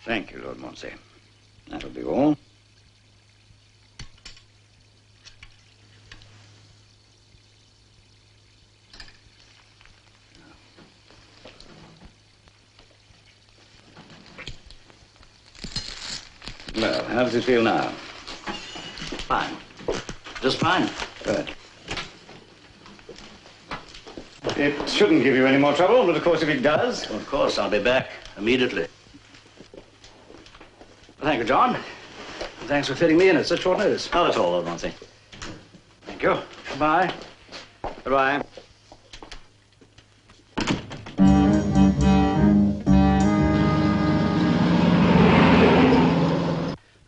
Thank you, Lord Monsey. That'll be all. Well, how does it feel now? Fine. Just fine. Good. It shouldn't give you any more trouble, but of course if it does... Of course, I'll be back immediately. Thank you, John. Thanks for fitting me in at such short notice. Not at all, Lord Monsey. Thank you. Goodbye. Goodbye.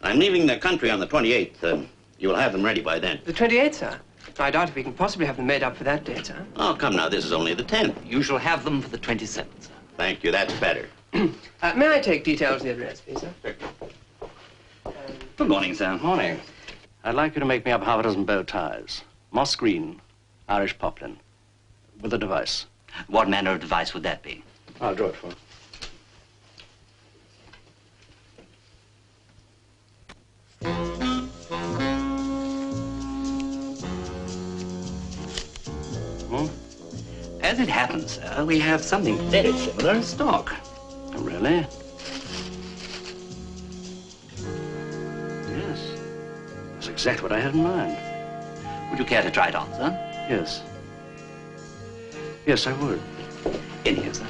I'm leaving the country on the 28th. You will have them ready by then. The 28th, sir? I doubt if we can possibly have them made up for that date, sir. Oh, come now, this is only the 10th. You shall have them for the 27th, sir. Thank you, that's better. May I take details of the address, please, sir? Good morning, sir. Morning. I'd like you to make me up half a dozen bow ties. Moss green, Irish poplin, with a device. What manner of device would that be? I'll draw it for you. As it happens, sir, we have something very similar in stock. Oh, really? Yes. That's exactly what I had in mind. Would you care to try it on, sir? Yes. Yes, I would. In here, sir.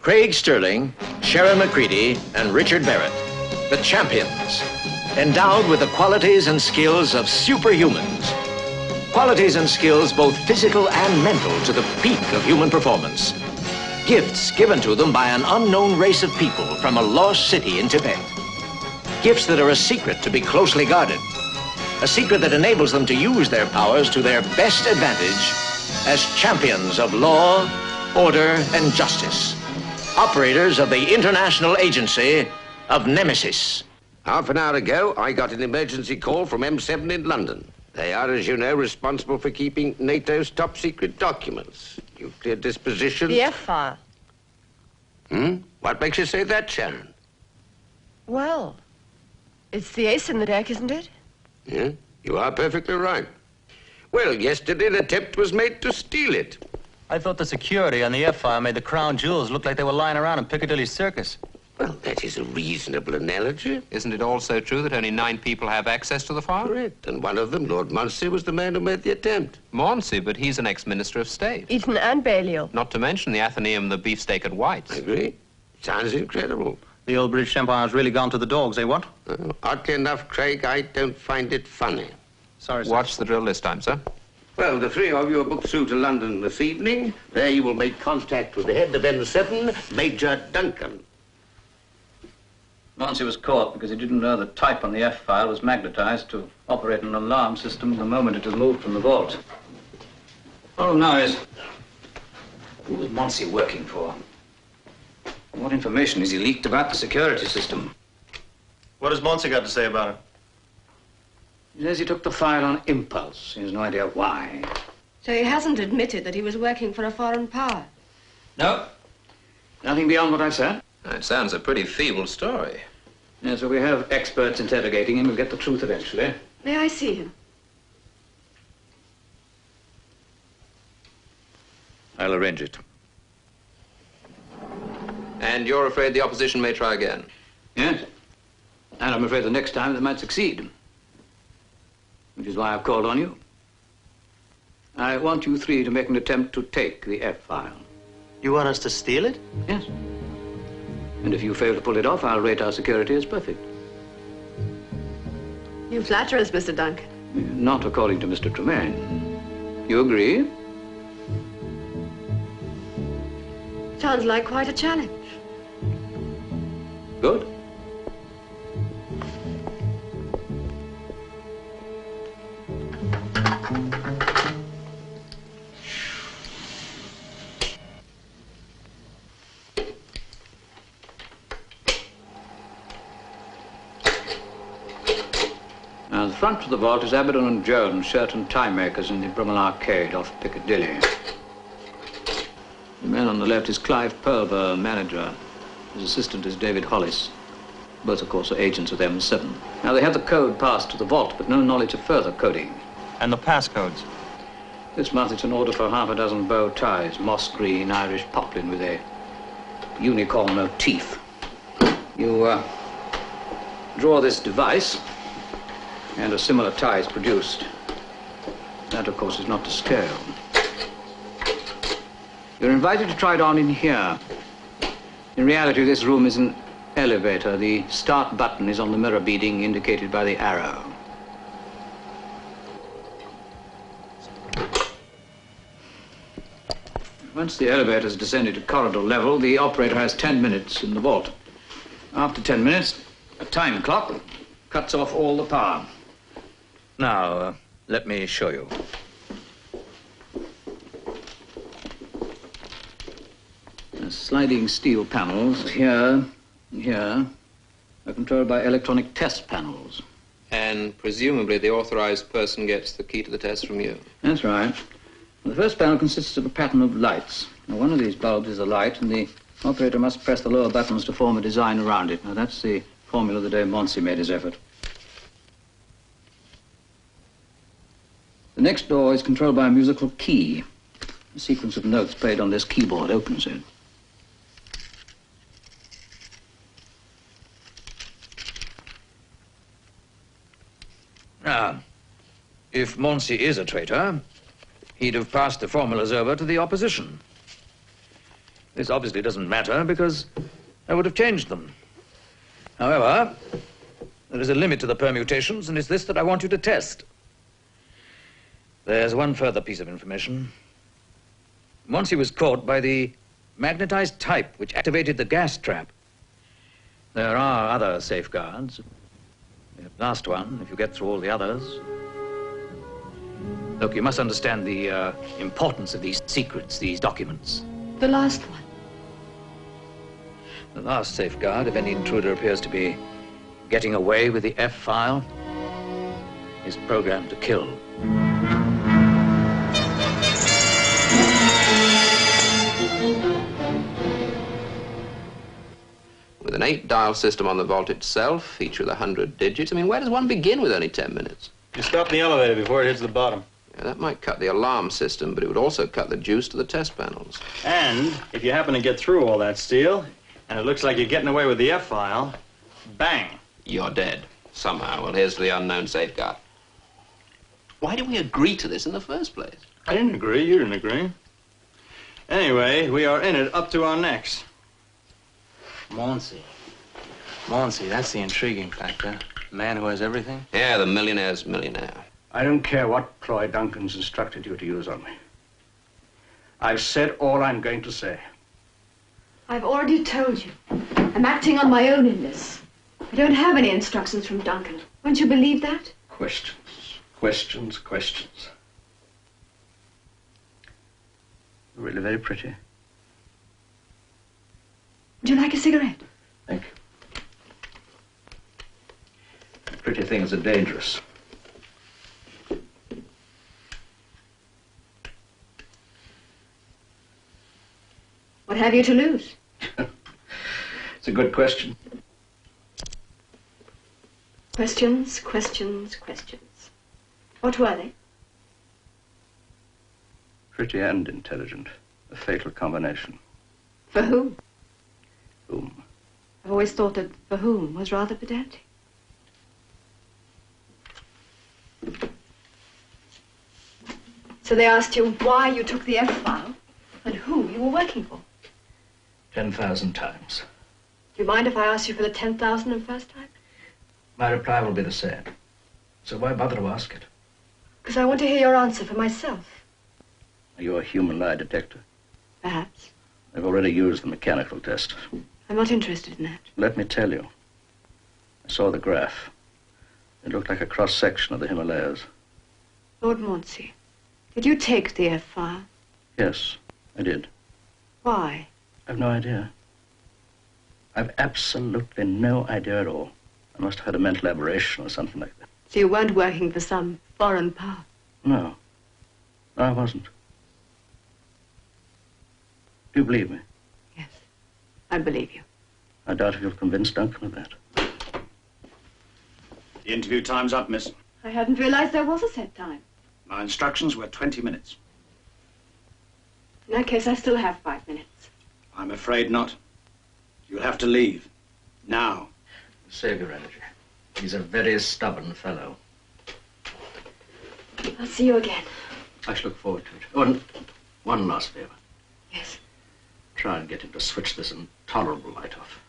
Craig Sterling, Sharon McCready, and Richard Barrett, the champions, endowed with the qualities and skills of superhumans. Qualities and skills both physical and mental to the peak of human performance. Gifts given to them by an unknown race of people from a lost city in Tibet. Gifts that are a secret to be closely guarded. A secret that enables them to use their powers to their best advantage as champions of law, order, and justice. Operators of the International Agency of Nemesis. Half an hour ago, I got an emergency call from M7 in London. They are, as you know, responsible for keeping NATO's top secret documents. Nuclear disposition. The F-file. What makes you say that, Sharon? Well, it's the ace in the deck, isn't it? Yeah, you are perfectly right. Well, yesterday an attempt was made to steal it. I thought the security on the F-file made the crown jewels look like they were lying around in Piccadilly Circus. Well, that is a reasonable analogy. Isn't it also true that only 9 people have access to the file? Correct. And one of them, Lord Monsey, was the man who made the attempt. Monsey, but he's an ex-minister of state. Eton and Balliol. Not to mention the Athenaeum, the beefsteak at White's. I agree. Sounds incredible. The old British Empire's really gone to the dogs, eh, what? Oddly enough, Craig, I don't find it funny. Sorry, sir. Watch the drill this time, sir. Well, the three of you are booked through to London this evening. There you will make contact with the head of M7, Major Duncan. Monsey was caught because he didn't know the type on the F-file was magnetized to operate an alarm system the moment it is moved from the vault. Problem now is, who was Monsey working for? What information has he leaked about the security system? What has Monsey got to say about it? He says he took the file on impulse. He has no idea why. So he hasn't admitted that he was working for a foreign power? No. Nothing beyond what I said. It sounds a pretty feeble story. Yeah, so we have experts interrogating him. We'll get the truth eventually. May I see him? I'll arrange it. And you're afraid the opposition may try again? Yes. And I'm afraid the next time they might succeed. Which is why I've called on you. I want you three to make an attempt to take the F-file. You want us to steal it? Yes. And if you fail to pull it off, I'll rate our security as perfect. You flatter us, Mr. Duncan. Not according to Mr. Tremaine. You agree? Sounds like quite a challenge. Good. Now, the front of the vault is Abaddon and Jones, shirt and tie makers in the Brummel Arcade off Piccadilly. The man on the left is Clive Pulver, manager. His assistant is David Hollis. Both, of course, are agents of M7. Now, they have the code passed to the vault, but no knowledge of further coding. And the passcodes? This month it's an order for half a dozen bow ties, moss green, Irish poplin with a unicorn motif. You draw this device, and a similar tie is produced. That, of course, is not to scale. You're invited to try it on in here. In reality, this room is an elevator. The start button is on the mirror beading indicated by the arrow. Once the elevator has descended to corridor level, the operator has 10 minutes in the vault. After 10 minutes, a time clock cuts off all the power. Now, let me show you. The sliding steel panels here and here are controlled by electronic test panels. And presumably the authorized person gets the key to the test from you. That's right. The first panel consists of a pattern of lights. Now, one of these bulbs is a light, and the operator must press the lower buttons to form a design around it. Now, that's the formula the day Monsey made his effort. The next door is controlled by a musical key. A sequence of notes played on this keyboard opens it. Now, if Monsey is a traitor, he'd have passed the formulas over to the opposition. This obviously doesn't matter because I would have changed them. However, there is a limit to the permutations, and it's this that I want you to test. There's one further piece of information. Once he was caught by the magnetized type which activated the gas trap. There are other safeguards. The last one, if you get through all the others. Look, you must understand the importance of these secrets, these documents. The last one. The last safeguard, if any intruder appears to be getting away with the F file, is programmed to kill. With an 8-dial system on the vault itself, each with 100 digits, I mean, where does one begin with only 10 minutes? You stop the elevator before it hits the bottom. Yeah, that might cut the alarm system, but it would also cut the juice to the test panels. And if you happen to get through all that steel, and it looks like you're getting away with the F file, bang. You're dead. Somehow. Well, here's to the unknown safeguard. Why did we agree to this in the first place? I didn't agree. You didn't agree. Anyway, we are in it up to our necks. Monsey, that's the intriguing factor. The man who has everything. Yeah, the millionaire's millionaire. I don't care what ploy Duncan's instructed you to use on me. I've said all I'm going to say. I've already told you. I'm acting on my own in this. I don't have any instructions from Duncan. Won't you believe that? Questions, questions, questions. You're really very pretty. Would you like a cigarette? Thank you. Pretty things are dangerous. What have you to lose? It's a good question. Questions, questions, questions. What were they? Pretty and intelligent. A fatal combination. For whom? Whom? I've always thought that for whom was rather pedantic. So they asked you why you took the F file and who you were working for. 10,000 times. Do you mind if I ask you for the 10,001st time? My reply will be the same. So why bother to ask it? Because I want to hear your answer for myself. Are you a human lie detector? Perhaps. They've already used the mechanical test. I'm not interested in that. Let me tell you. I saw the graph. It looked like a cross-section of the Himalayas. Lord Mauncey, did you take the F file? Yes, I did. Why? I've no idea. I've absolutely no idea at all. I must have had a mental aberration or something like that. So you weren't working for some foreign power? No. No, I wasn't. Do you believe me? Yes, I believe you. I doubt if you'll convince Duncan of that. The interview time's up, miss. I hadn't realized there was a set time. My instructions were 20 minutes. In that case, I still have 5 minutes. I'm afraid not. You'll have to leave. Now. Save your energy. He's a very stubborn fellow. I'll see you again. I shall look forward to it. One last favor. Yes. Try and get him to switch this intolerable light off.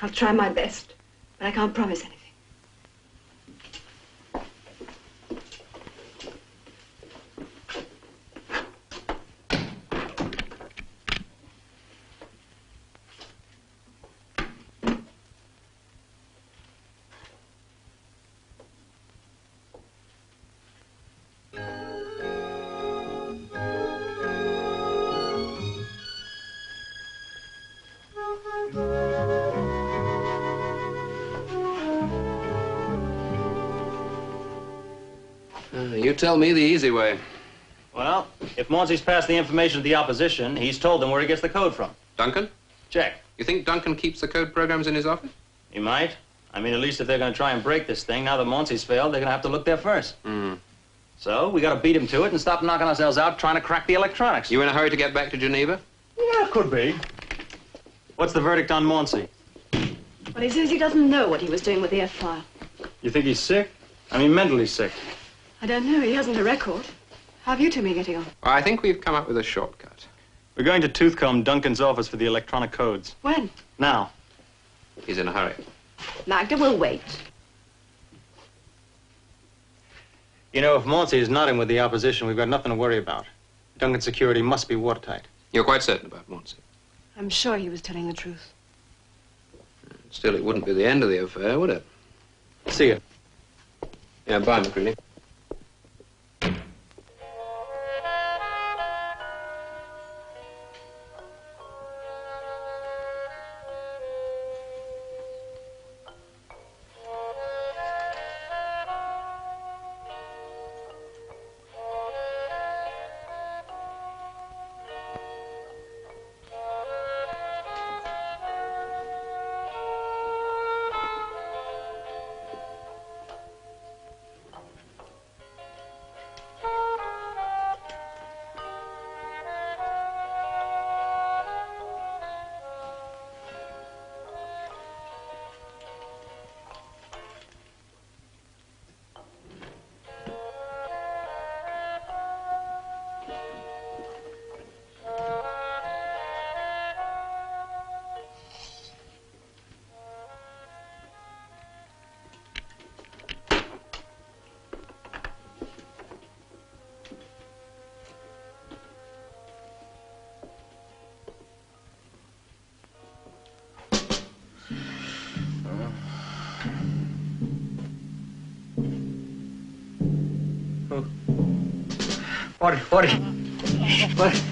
I'll try my best, but I can't promise anything. You tell me the easy way. Well, if Mauncey's passed the information to the opposition, he's told them where he gets the code from. Duncan? Check. You think Duncan keeps the code programs in his office? He might. I mean, at least if they're going to try and break this thing, now that Mauncey's failed, they're going to have to look there first. So we got to beat him to it and stop knocking ourselves out trying to crack the electronics. You in a hurry to get back to Geneva? Yeah, could be. What's the verdict on Mauncey? Well, he says he doesn't know what he was doing with the F file. You think he's sick? I mean, mentally sick. I don't know. He hasn't a record. How have you two been getting on? Well, I think we've come up with a shortcut. We're going to Toothcomb, Duncan's office for the electronic codes. When? Now. He's in a hurry. Magda will wait. You know, if Mauncey is nodding with the opposition, we've got nothing to worry about. Duncan's security must be watertight. You're quite certain about Mauncey? I'm sure he was telling the truth. Still, it wouldn't be the end of the affair, would it? See you. Yeah, bye, McCready. What?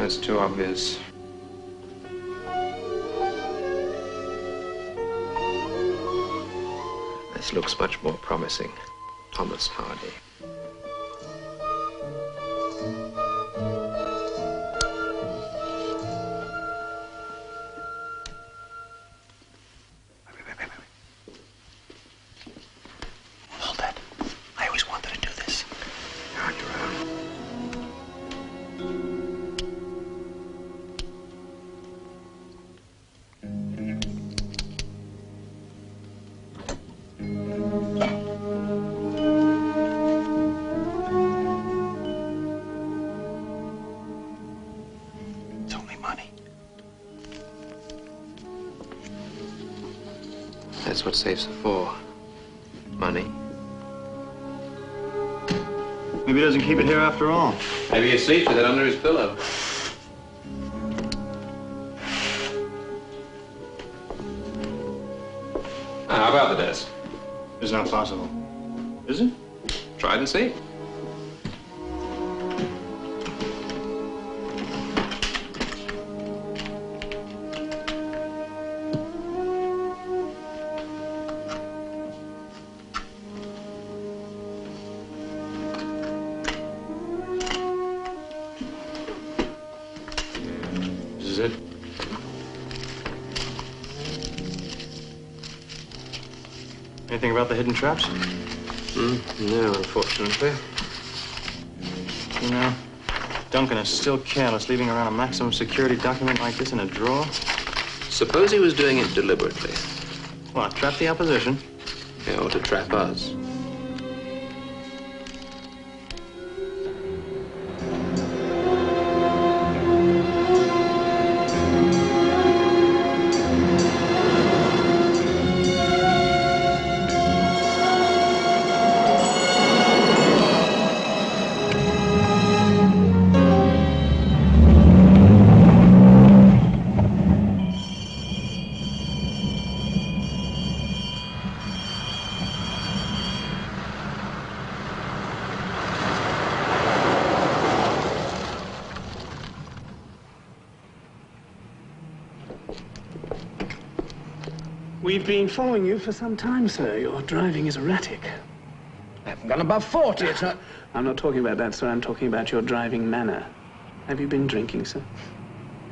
That's too obvious. This looks much more promising. Thomas Hardy. Hold that. I always wanted to do this. It's only money. That's what safes are for. Money. Maybe he doesn't keep it here after all. Maybe he sleeps with it under his pillow. How about the desk? It's not possible. Is it? Try it and see. This is it. Anything about the hidden traps? No, unfortunately. You know, Duncan is still careless, leaving around a maximum security document like this in a drawer. Suppose he was doing it deliberately. What, trap the opposition? Yeah, or to trap us. We've been following you for some time, sir. Your driving is erratic. I haven't gone above 40. It's not... I'm not talking about that, sir. I'm talking about your driving manner. Have you been drinking, sir?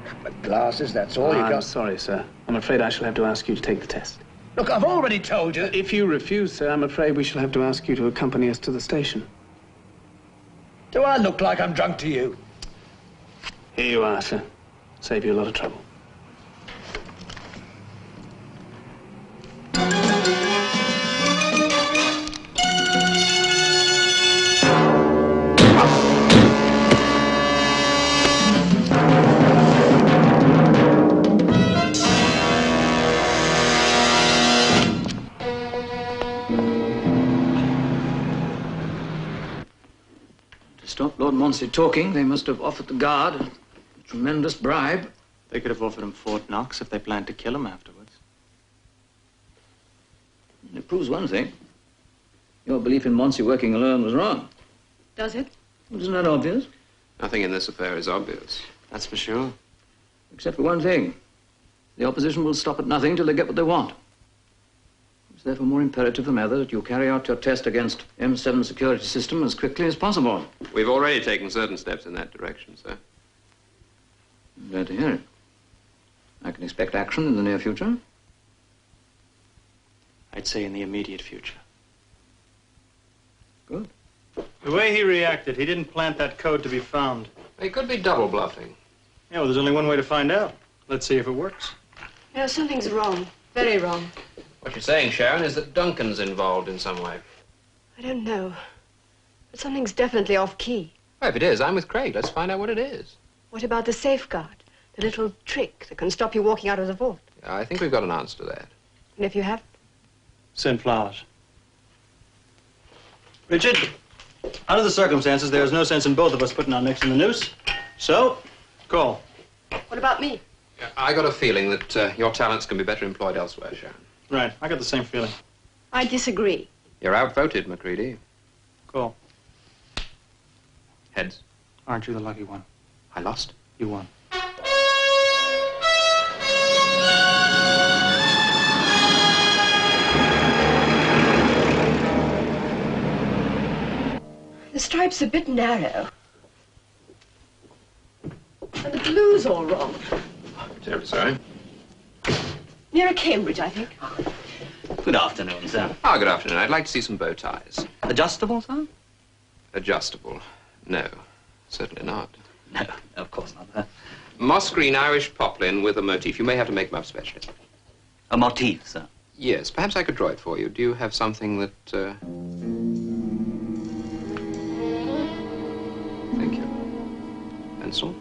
A couple of glasses, that's all you got. I'm sorry, sir. I'm afraid I shall have to ask you to take the test. Look, I've already told you. If you refuse, sir, I'm afraid we shall have to ask you to accompany us to the station. Do I look like I'm drunk to you? Here you are, sir. Save you a lot of trouble. Stop Lord Monsey talking, they must have offered the guard a tremendous bribe. They could have offered him Fort Knox if they planned to kill him afterwards. It proves one thing. Your belief in Monsey working alone was wrong. Does it? Isn't that obvious? Nothing in this affair is obvious. That's for sure. Except for one thing. The opposition will stop at nothing till they get what they want. It's therefore more imperative than ever that you carry out your test against M7 security system as quickly as possible. We've already taken certain steps in that direction, sir. I'm glad to hear it. I can expect action in the near future. I'd say in the immediate future. Good. The way he reacted, he didn't plant that code to be found. He could be double bluffing. Yeah, well, there's only one way to find out. Let's see if it works. No, something's wrong. Very wrong. What you're saying, Sharon, is that Duncan's involved in some way. I don't know. But something's definitely off-key. Well, if it is, I'm with Craig. Let's find out what it is. What about the safeguard? The little trick that can stop you walking out of the vault? I think we've got an answer to that. And if you have? Send flowers. Richard, under the circumstances, there's no sense in both of us putting our necks in the noose. So, call. What about me? I got a feeling that your talents can be better employed elsewhere, Sharon. Right, I got the same feeling. I disagree. You're outvoted, Macready. Call. Heads. Aren't you the lucky one? I lost. You won. The stripe's a bit narrow. And the blue's all wrong. Terribly sorry. Nearer Cambridge, I think. Good afternoon, sir. Ah, good afternoon. I'd like to see some bow ties. Adjustable, sir? Adjustable? No, certainly not. No, of course not, sir. Moss green Irish poplin with a motif. You may have to make them up specially. A motif, sir? Yes, perhaps I could draw it for you. Do you have something that... Thank you. Pencil?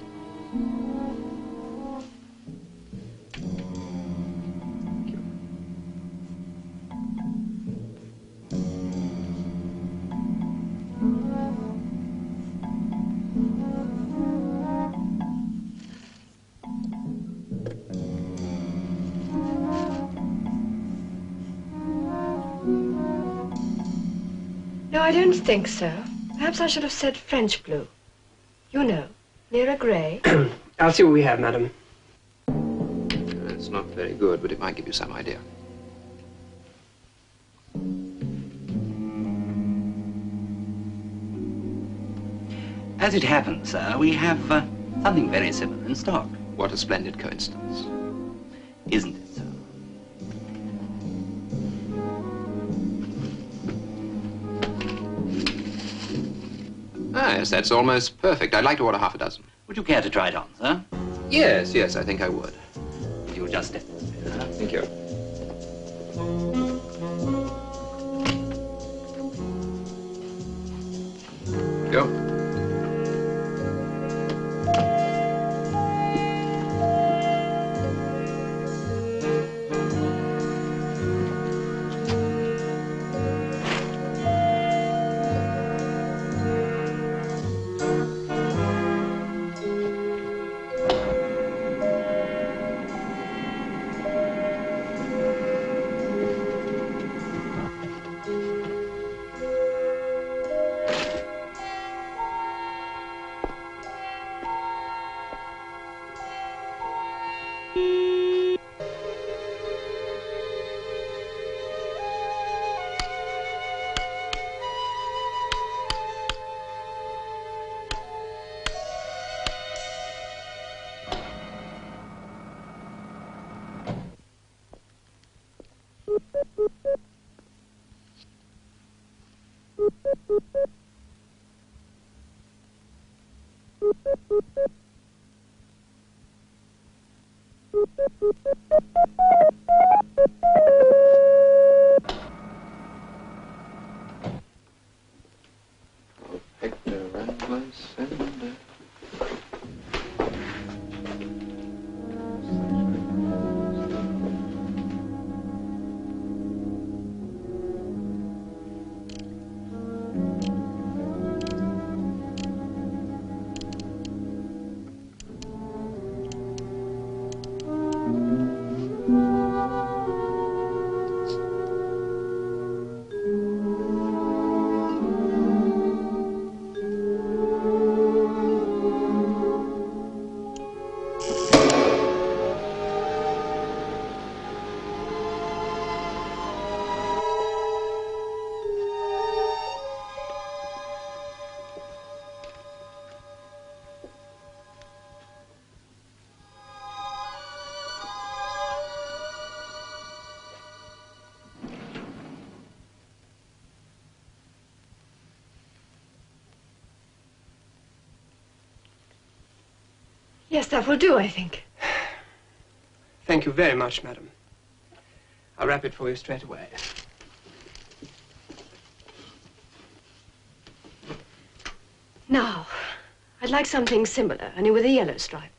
No, I don't think so. Perhaps I should have said French blue. You know, near a grey. I'll see what we have, madam. It's not very good, but it might give you some idea. As it happens, sir, we have something very similar in stock. What a splendid coincidence. Isn't it, sir? Ah, yes, that's almost perfect. I'd like to order half a dozen. Would you care to try it on, sir? Yes, yes, I think I would. If you'll just step this way, sir. Thank you. Go. Yes, that will do, I think. Thank you very much, madam. I'll wrap it for you straight away. Now, I'd like something similar, only with a yellow stripe.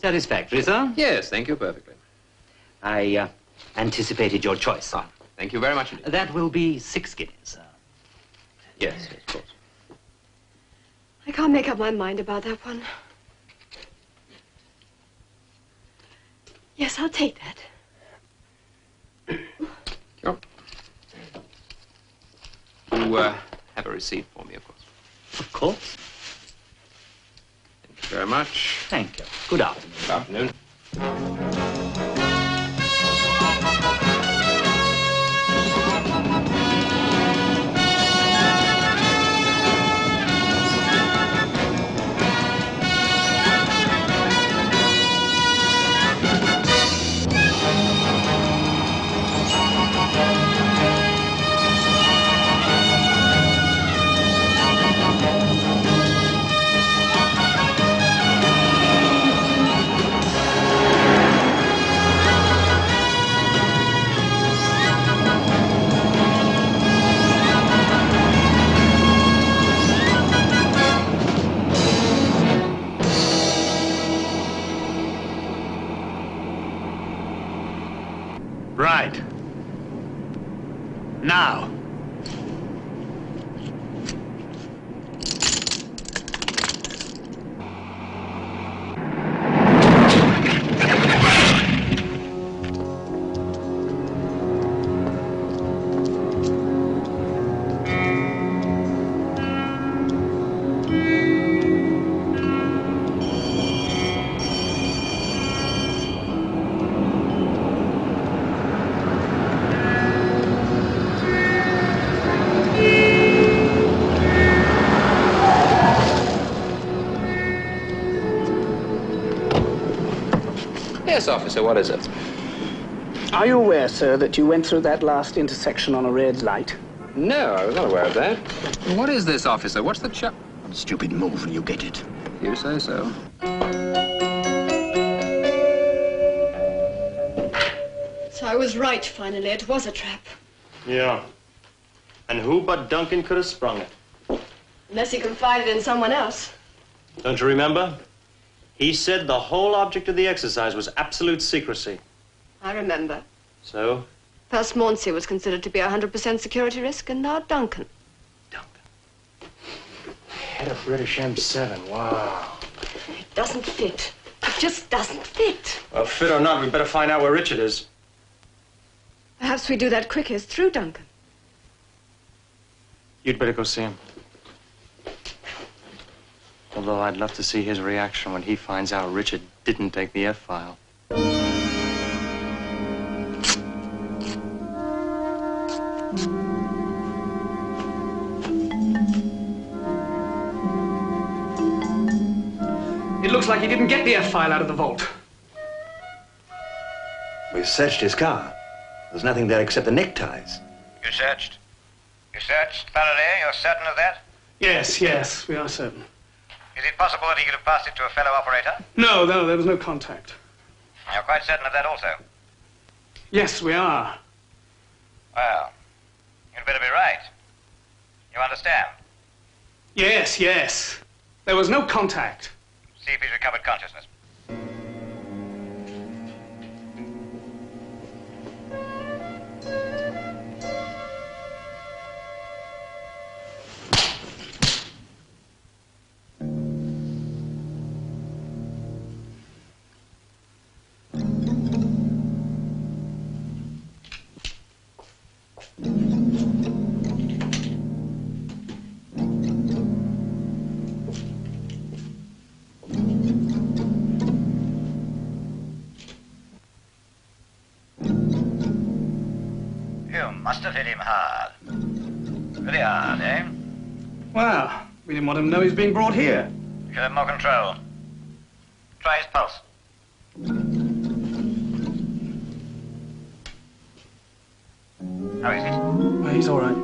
Satisfactory, sir? Yes, thank you perfectly. I anticipated your choice, sir. Thank you very much indeed. That will be 6 guineas, sir. Yes, of course. I can't make up my mind about that one. Yes, I'll take that. Sure. You have a receipt for me, of course. Of course. Thank you very much. Thank you. Good afternoon. Good afternoon. Right. Now. Yes, officer, what is it? Are you aware, sir, that you went through that last intersection on a red light? No, I was not aware of that. What is this, officer? What's the Stupid move and you get it. You say so. So I was right, finally. It was a trap. Yeah. And who but Duncan could have sprung it? Unless he confided in someone else. Don't you remember? He said the whole object of the exercise was absolute secrecy. I remember. So? First Mauncey was considered to be a 100% security risk, and now Duncan. Head of British M7, wow. It doesn't fit. It just doesn't fit. Well, fit or not, we better find out where Richard is. Perhaps we do that quickest through Duncan. You'd better go see him. Although I'd love to see his reaction when he finds out Richard didn't take the F-file. It looks like he didn't get the F-file out of the vault. We've searched his car. There's nothing there except the neckties. You searched? You searched thoroughly? You're certain of that? Yes, we are certain. Is it possible that he could have passed it to a fellow operator? No, there was no contact. You're quite certain of that also? Yes, we are. Well, you'd better be right. You understand? Yes. There was no contact. See if he's recovered consciousness. Must have hit him hard. Pretty hard, eh? Well, we didn't want him to know he's being brought here. You should have more control. Try his pulse. How is it? Well, he's all right.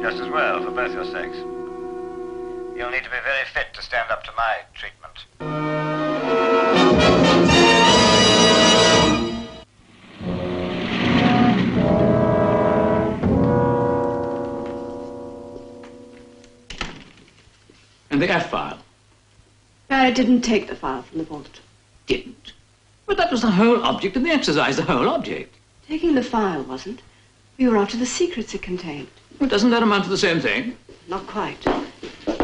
Just as well, for both your sakes. You'll need to be very fit to stand up to my treatment. And the F-file? Barrett didn't take the file from the vault. Didn't? But that was the whole object of the exercise, the whole object. Taking the file wasn't. We were after the secrets it contained. Well, doesn't that amount to the same thing? Not quite.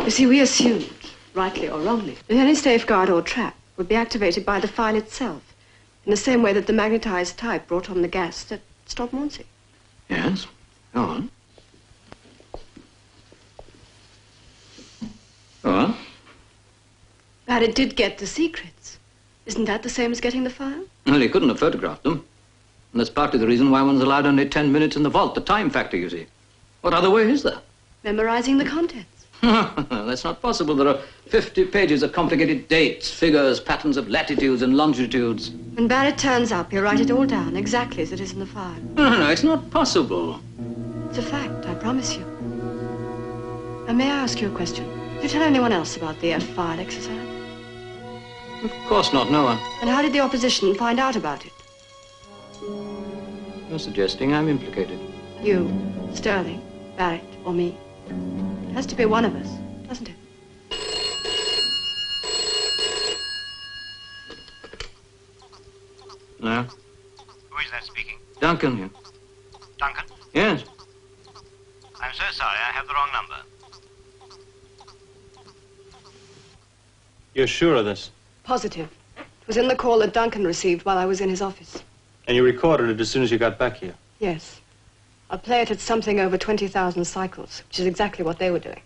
You see, we assumed, rightly or wrongly, that any safeguard or trap would be activated by the file itself, in the same way that the magnetized type brought on the gas that stopped Mauncey. Yes. Go on. Go on. Barrett did get the secrets. Isn't that the same as getting the file? Well, he couldn't have photographed them. And that's partly the reason why one's allowed only 10 minutes in the vault, the time factor, you see. What other way is there? Memorizing the contents. That's not possible. There are 50 pages of complicated dates, figures, patterns of latitudes and longitudes. When Barrett turns up, he'll write it all down, exactly as it is in the file. No, it's not possible. It's a fact, I promise you. And may I ask you a question? Did you tell anyone else about the F-file exercise? Of course not, no one. And how did the opposition find out about it? You're suggesting I'm implicated. You, Sterling, Barrett, or me. It has to be one of us, doesn't it? No. Who is that speaking? Duncan here. Duncan? Yes. I'm so sorry, I have the wrong number. You're sure of this? Positive. It was in the call that Duncan received while I was in his office. And you recorded it as soon as you got back here? Yes. I'll play it at something over 20,000 cycles, which is exactly what they were doing.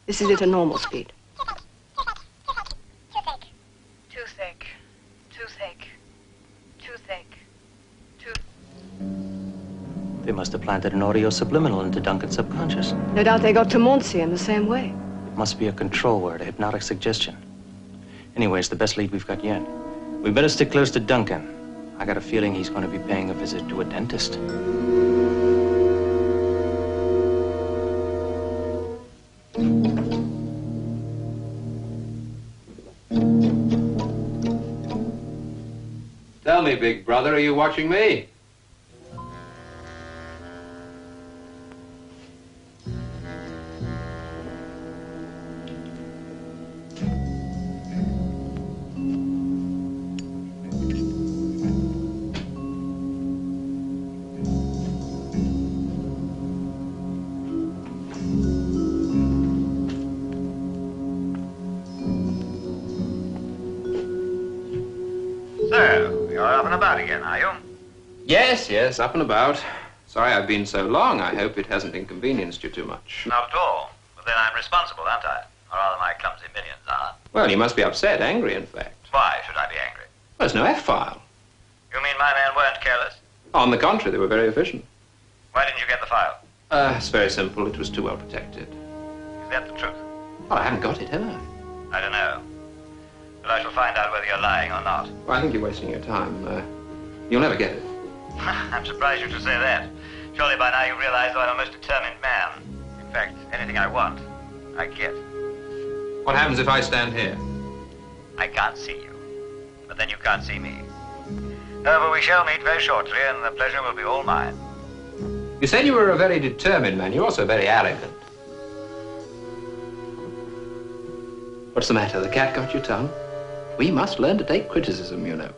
This is at a normal speed. Too thick. Too thick. Too thick. Too... They must have planted an audio subliminal into Duncan's subconscious. No doubt they got to Monsey in the same way. It must be a control word, a hypnotic suggestion. Anyway, it's the best lead we've got yet. We better stick close to Duncan. I got a feeling he's going to be paying a visit to a dentist. Tell me, big brother, are you watching me? So, you're up and about again, are you? Yes, up and about. Sorry I've been so long. I hope it hasn't inconvenienced you too much. Not at all. But then I'm responsible, aren't I? Or rather, my clumsy minions are. Well, you must be upset, angry, in fact. Why should I be angry? There's no F-file. You mean my men weren't careless? On the contrary, they were very efficient. Why didn't you get the file? It's very simple. It was too well protected. Is that the truth? Well, I haven't got it, have I? I don't know. But I shall find out whether you're lying or not. Well, I think you're wasting your time. You'll never get it. I'm surprised you to say that. Surely by now you realize that I'm a most determined man. In fact, anything I want, I get. What happens if I stand here? I can't see you. But then you can't see me. However, we shall meet very shortly, and the pleasure will be all mine. You said you were a very determined man. You're also very arrogant. What's the matter? The cat got your tongue? We must learn to take criticism, you know.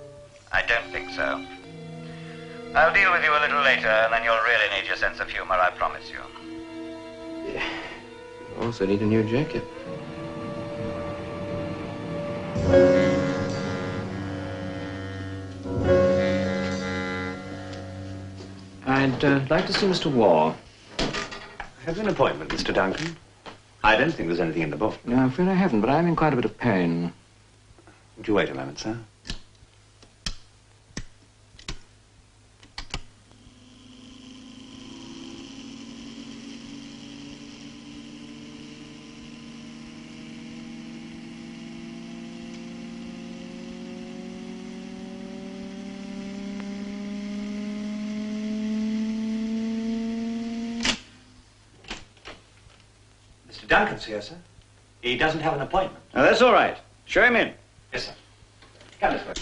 I don't think so. I'll deal with you a little later, and then you'll really need your sense of humor, I promise you. Yeah. You also need a new jacket. I'd like to see Mr. Waugh. Have you an appointment, Mr. Duncan? I don't think there's anything in the book. No, I'm afraid I haven't, but I'm in quite a bit of pain. Would you wait a moment, sir? Mr. Duncan's here, sir. He doesn't have an appointment. Now, that's all right. Show him in. Yes, sir. Come this way.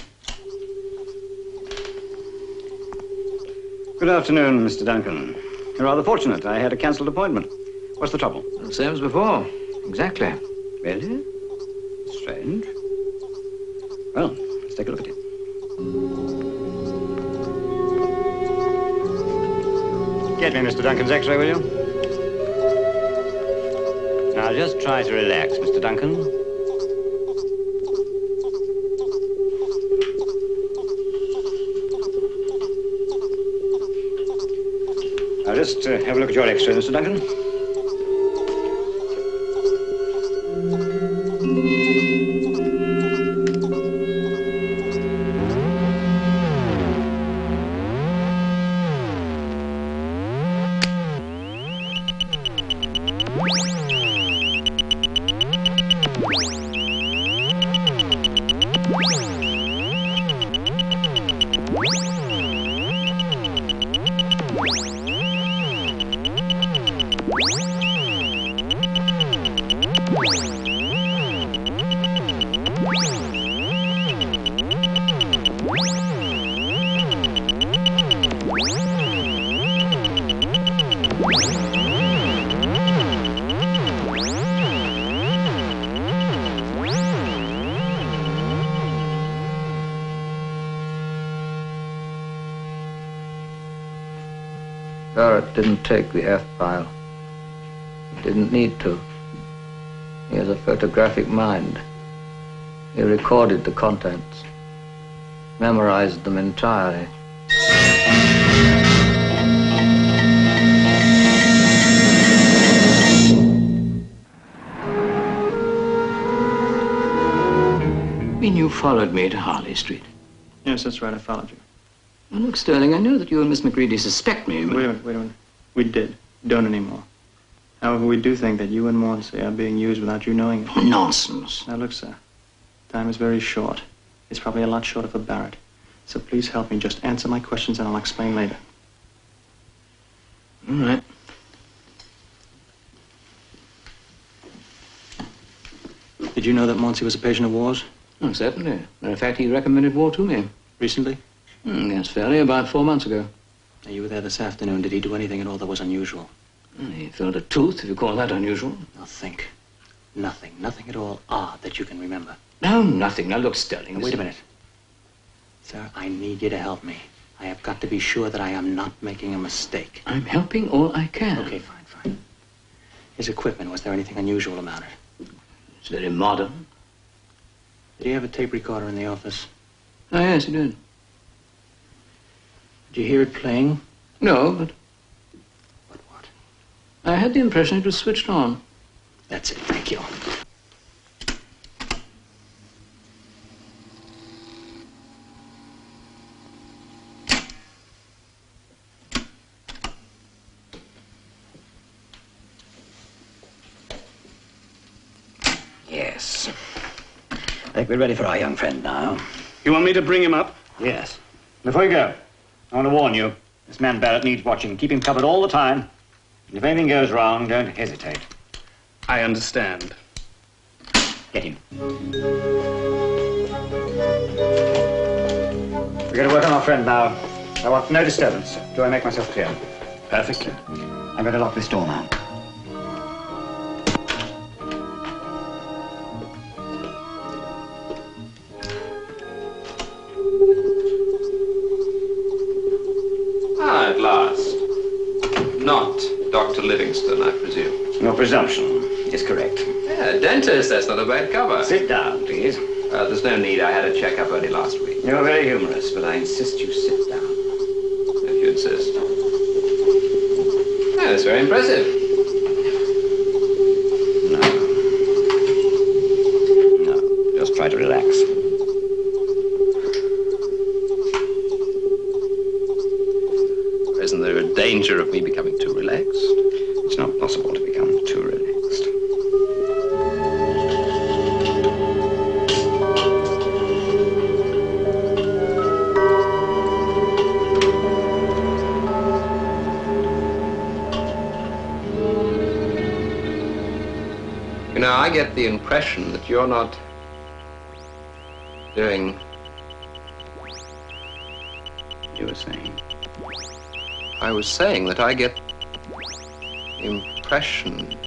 Good afternoon, Mr. Duncan. You're rather fortunate. I had a cancelled appointment. What's the trouble? The same as before. Exactly. Really? Strange. Well, let's take a look at it. Get me Mr. Duncan's x-ray, will you? Now, just try to relax, Mr. Duncan. Now, just have a look at your x-ray, Mr. Duncan. Barrett didn't take the F-file. He didn't need to. He has a photographic mind. He recorded the contents, memorized them entirely. You mean you followed me to Harley Street? Yes, that's right. I followed you. Well, look, Sterling, I know that you and Miss McCready suspect me, but... Wait a minute. We did. Don't anymore. However, we do think that you and Mauncey are being used without you knowing it. Nonsense. Now, look, sir. Time is very short. It's probably a lot shorter for Barrett. So please help me. Just answer my questions and I'll explain later. All right. Did you know that Mauncey was a patient of War's? Oh, certainly. Matter of fact, he recommended War to me. Recently? Yes, fairly. About 4 months ago. Now, you were there this afternoon. Did he do anything at all that was unusual? He filled a tooth, if you call that unusual. Now, think. Nothing. Nothing at all odd that you can remember. No, nothing. Now, look, Sterling. Now, wait a minute. Sir, I need you to help me. I have got to be sure that I am not making a mistake. I'm helping all I can. Okay, fine. His equipment, was there anything unusual about it? It's very modern. Did he have a tape recorder in the office? Oh, yes, he did. Did you hear it playing? No, but... What? I had the impression it was switched on. That's it, thank you. Yes. I think we're ready for our young friend now. You want me to bring him up? Yes. Before you go, I want to warn you. This man Barrett needs watching. Keep him covered all the time. And if anything goes wrong, don't hesitate. I understand. Get him. We're going to work on our friend now. I want no disturbance. Do I make myself clear? Perfectly. I'm going to lock this door now. At last. Not Dr. Livingston, I presume. Your presumption is correct. Yeah, dentist, that's not a bad cover. Sit down, please. There's no need. I had a checkup only last week. You're very humorous, but I insist you sit down. If you insist. Yeah, that's very impressive. No, just try to relax. Isn't there a danger of me becoming too relaxed? It's not possible to become too relaxed. You know, I get the impression that you're not doing... You were saying? I was saying that I get the impression...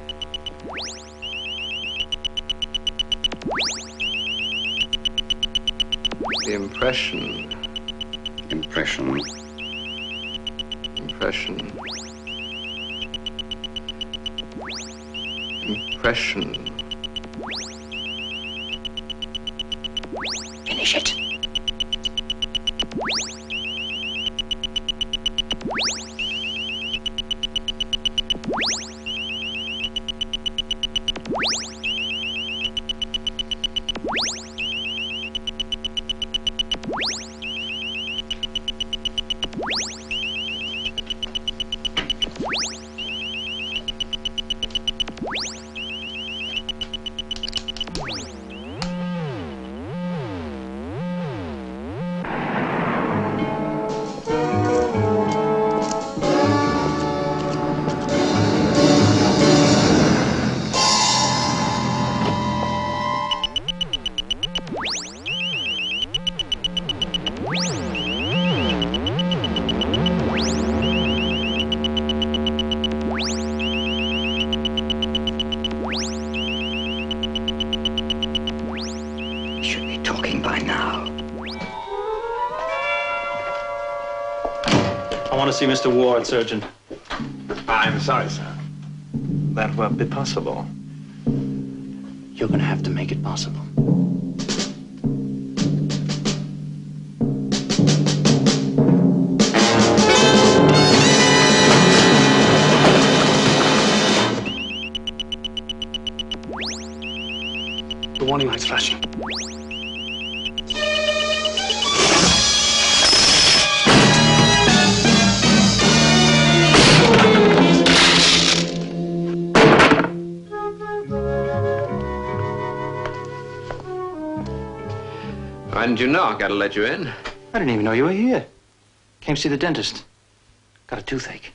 Impression. Impression. Finish it. I want to see Mr. Ward, Surgeon. I'm sorry, sir. That won't be possible. You're going to have to make it possible. The warning light's flashing. Why didn't you knock? I'd have let you in. I didn't even know you were here. Came to see the dentist. Got a toothache.